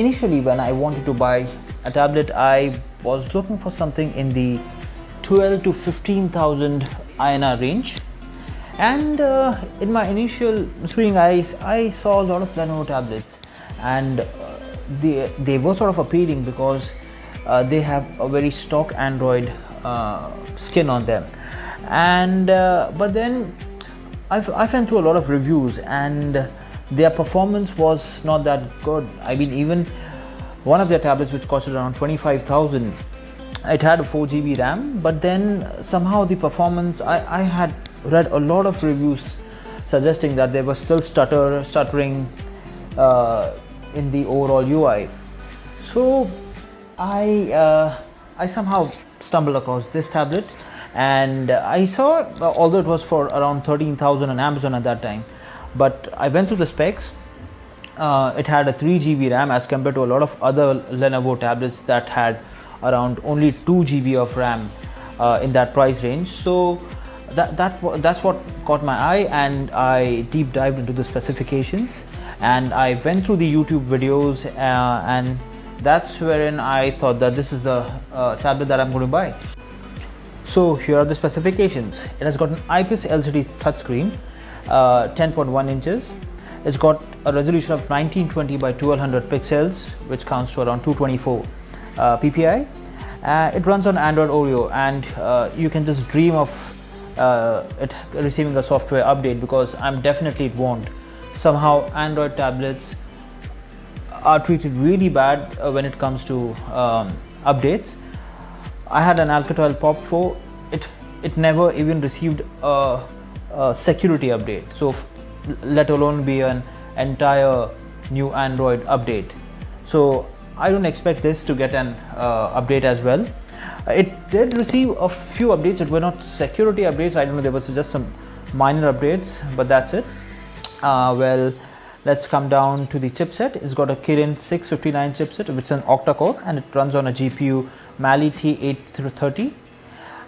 initially when I wanted to buy a tablet, I was looking for something in the 12 to 15,000 INR range. And in my initial screening, I saw a lot of Lenovo tablets, and they were sort of appealing because they have a very stock Android skin on them. And but then I went through a lot of reviews, and their performance was not that good. I mean, even one of their tablets, which costed around 25,000, it had a 4 GB RAM, but then somehow the performance, I had read a lot of reviews suggesting that they were still stuttering in the overall UI. So I somehow stumbled across this tablet, and I saw, although it was for around 13,000 on Amazon at that time, but I went through the specs. It had a 3 GB RAM as compared to a lot of other Lenovo tablets that had around only 2 GB of RAM in that price range. So that's what caught my eye, and I deep dived into the specifications, and I went through the YouTube videos, and that's wherein I thought that this is the tablet that I'm going to buy. So here are the specifications. It has got an IPS LCD touchscreen, 10.1 inches. It's got a resolution of 1920 by 1200 pixels, which counts to around 224 ppi. It runs on Android Oreo, and you can just dream of it receiving a software update, because it won't. Somehow Android tablets are treated really bad when it comes to updates. I had an Alcatel Pop 4. It never even received a security update, so let alone be an entire new Android update. So I don't expect this to get an update as well. It did receive a few updates. It were not security updates. I don't know, there was just some minor updates, but that's it. Well, let's come down to the chipset. It's got a Kirin 659 chipset, which is an octa-core, and it runs on a GPU Mali T830.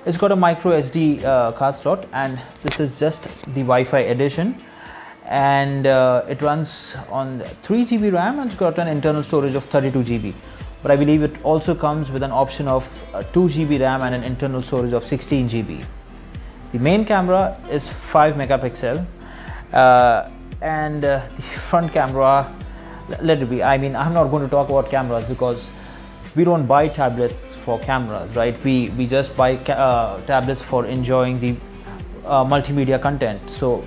It's got a micro SD card slot, and this is just the Wi-Fi edition, and it runs on 3 GB RAM, and it's got an internal storage of 32 GB. But I believe it also comes with an option of 2 GB RAM and an internal storage of 16 GB. The main camera is 5 megapixel, and the front camera, let it be. I mean, I'm not going to talk about cameras because we don't buy tablets for cameras, right? We just buy tablets for enjoying the multimedia content. So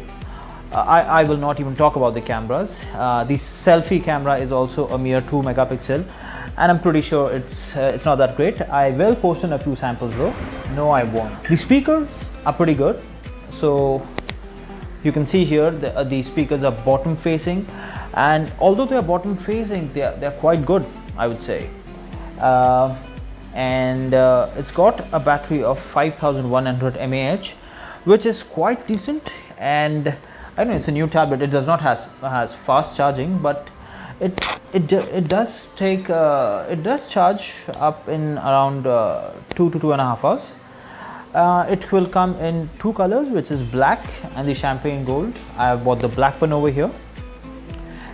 I will not even talk about the cameras. The selfie camera is also a mere 2 megapixel, and I'm pretty sure it's not that great. I will post in a few samples though. No, I won't. The speakers are pretty good. So you can see here the speakers are bottom facing, and although they are bottom facing, they're quite good, I would say. And it's got a battery of 5100 mAh, which is quite decent. And I know it's a new tablet, it does not has fast charging, but it does charge up in around 2 to 2.5 hours. It will come in two colors, which is black and the champagne gold. I have bought the black one over here,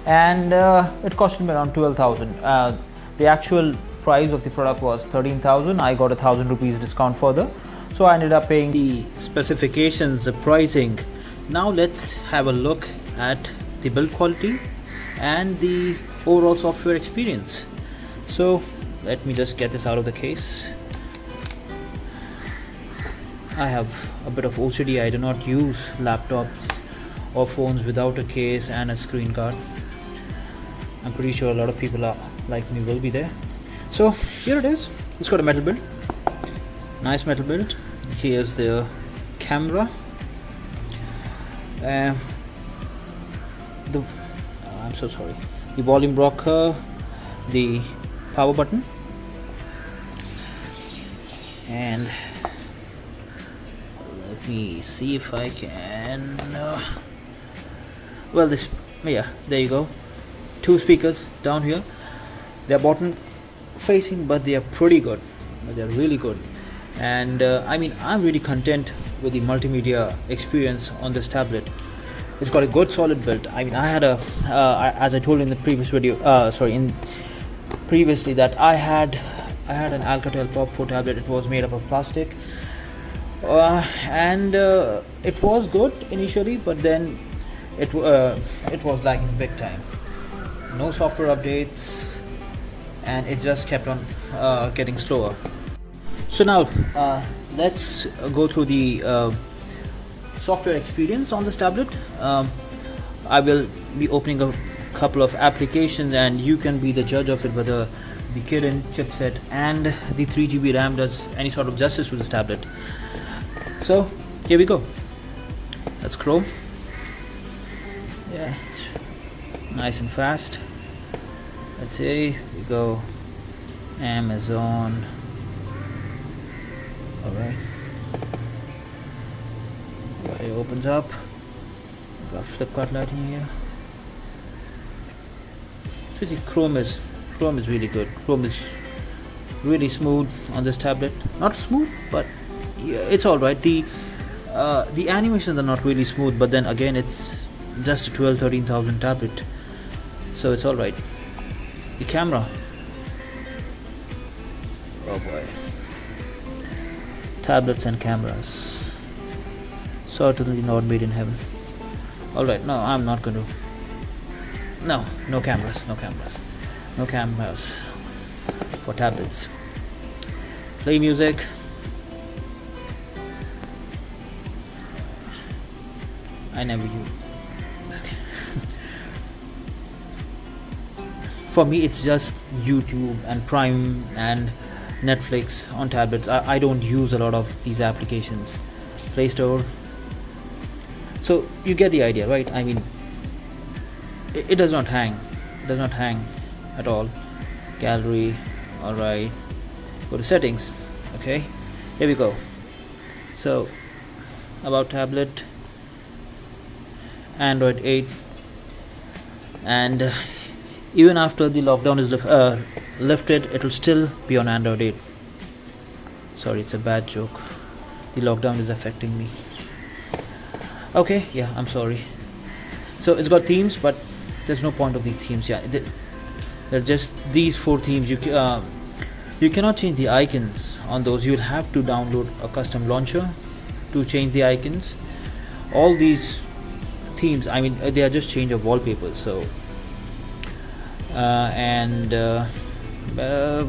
and it costed me around 12,000. The actual price of the product was 13,000. I got 1,000 rupees discount further, so I ended up paying the specifications, the pricing. Now let's have a look at the build quality and the overall software experience. So let me just get this out of the case. I have a bit of OCD. I do not use laptops or phones without a case and a screen guard. I'm pretty sure a lot of people are like me will be there. So here it is. It's got a metal build, nice metal build. Here's the camera. I'm so sorry. The volume rocker, the power button, and let me see if I can. Well, yeah, there you go. Two speakers down here. They're bottom facing, but they are pretty good. They're really good. And I mean, I'm really content with the multimedia experience on this tablet. It's got a good solid build. I mean, I had a as I told in the previous video, previously that I had an Alcatel Pop 4 tablet. It was made up of plastic, and it was good initially, but then it was lagging big time. No software updates, and it just kept on getting slower. So now let's go through the software experience on this tablet. I will be opening a couple of applications, and you can be the judge of it whether the Kirin chipset and the 3GB RAM does any sort of justice to this tablet. So here we go. That's Chrome. Yeah, it's nice and fast. Let's see, we go Amazon. Alright, it opens up. Got Flipkart lighting here. So see, Chrome is really good. Chrome is really smooth on this tablet. Not smooth, but yeah, it's all right. The animations are not really smooth, but then again, it's just a 13,000 tablet, so it's all right. The camera, oh boy, tablets and cameras, certainly not made in heaven. All right, no, I'm not going to. No cameras for tablets. Play music. I never use. For me, it's just YouTube and Prime and Netflix on tablets. I don't use a lot of these applications. Play Store. So you get the idea, right? I mean, it does not hang. It does not hang at all. Gallery. All right. Go to settings. Okay. Here we go. So about tablet. Android 8, and even after the lockdown is lifted, it will still be on Android 8. Sorry, it's a bad joke. The lockdown is affecting me. Okay, yeah, I'm sorry. So it's got themes, but there's no point of these themes. Yeah, they're just these 4 themes. You cannot change the icons on those. You'll have to download a custom launcher to change the icons. All these themes, I mean, they are just change of wallpapers. So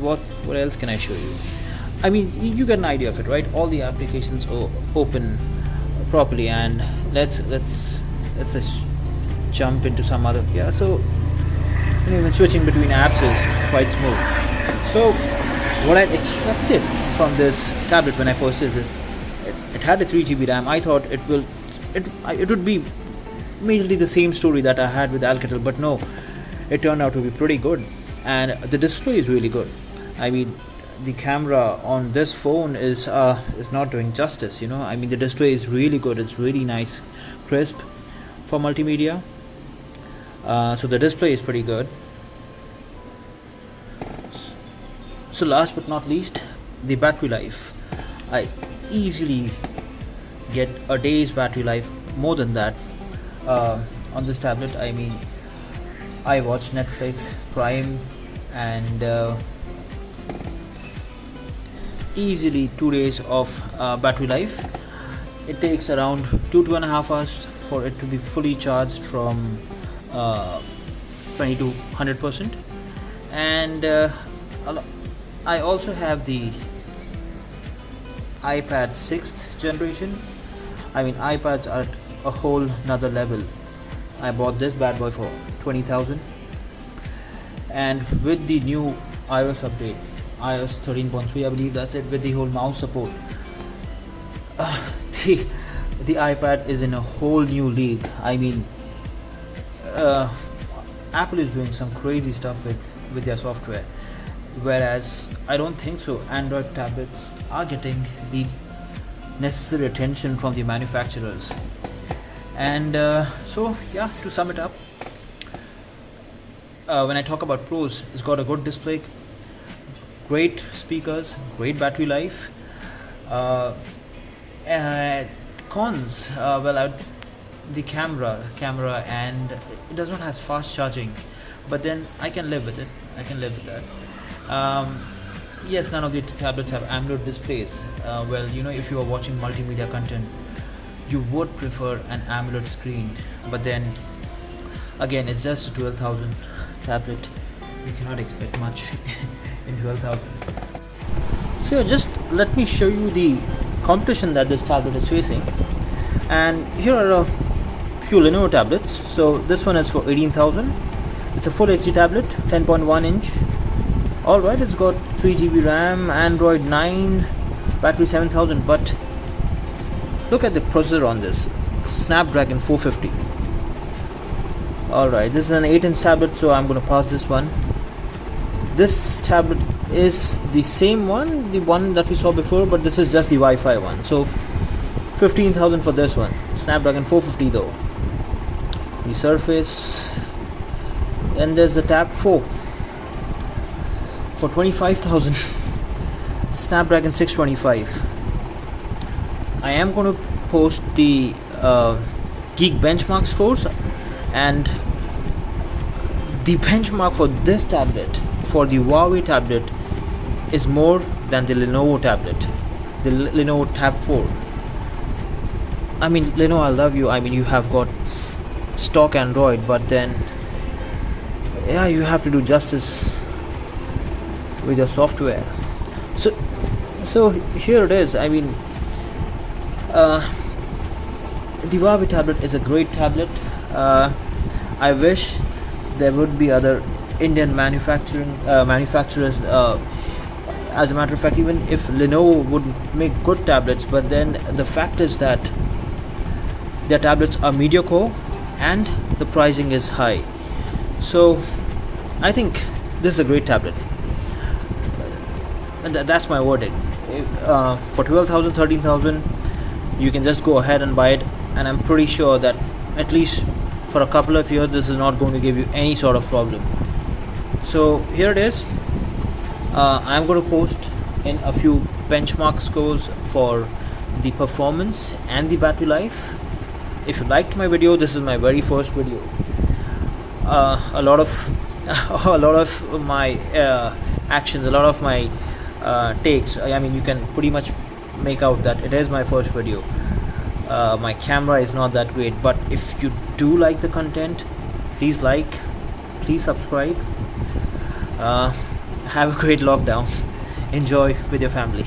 what else can I show you? I mean, you get an idea of it, right? All the applications open properly, and let's just jump into some other. Yeah, so even switching between apps is quite smooth. So what I expected from this tablet when I purchased it, it had a 3GB RAM. I thought it would be majorly the same story that I had with Alcatel, but no, it turned out to be pretty good, and the display is really good. I mean, the camera on this phone is not doing justice. I mean, the display is really good. It's really nice, crisp for multimedia. So the display is pretty good. So last but not least, the battery life. I easily get a day's battery life, more than that, on this tablet. I mean, I watch Netflix, Prime, and easily 2 days of battery life. It takes around 2.5 hours for it to be fully charged from 20 to 100%. And I also have the iPad 6th generation. I mean, iPads are at a whole nother level. I bought this bad boy for 20,000, and with the new iOS update, iOS 13.3, I believe that's it, with the whole mouse support, the iPad is in a whole new league. I mean, Apple is doing some crazy stuff with their software, whereas I don't think so. Android tablets are getting the necessary attention from the manufacturers. And so yeah, to sum it up, when I talk about pros, it's got a good display, great speakers, great battery life. Cons, the camera, and it does not have fast charging, but then I can live with it. I can live with that. Yes, none of the tablets have AMOLED displays. Well, if you are watching multimedia content, you would prefer an AMOLED screen, but then again, it's just a 12,000 tablet. You cannot expect much in 12,000. So just let me show you the competition that this tablet is facing. And here are a few Lenovo tablets. So this one is for 18,000. It's a full HD tablet, 10.1 inch. Alright, it's got 3GB RAM, Android 9, battery 7000. But look at the processor on this, Snapdragon 450. Alright, this is an 8-inch tablet, so I'm going to pass this one. This tablet is the same one, the one that we saw before, but this is just the Wi-Fi one. So 15,000 for this one, Snapdragon 450 though. The Surface, and there's the Tab 4 for 25,000, Snapdragon 625. I am going to post the Geek benchmark scores, and the benchmark for this tablet, for the Huawei tablet, is more than the Lenovo tablet, the Lenovo Tab 4. I mean, Lenovo, I love you. I mean, you have got stock Android, but then yeah, you have to do justice with your software. So here it is. I mean, the Huawei tablet is a great tablet. I wish there would be other Indian manufacturers. As a matter of fact, even if Lenovo would make good tablets, but then the fact is that their tablets are mediocre and the pricing is high. So I think this is a great tablet, and that's my verdict. For 12,000, 13,000, you can just go ahead and buy it, and I'm pretty sure that at least for a couple of years this is not going to give you any sort of problem. So here it is. I'm going to post in a few benchmark scores for the performance and the battery life. If you liked my video, this is my very first video. A lot of my actions, a lot of my takes, I mean, you can pretty much make out that it is my first video. My camera is not that great, but if you do like the content, please like, please subscribe. Have a great lockdown. Enjoy with your family.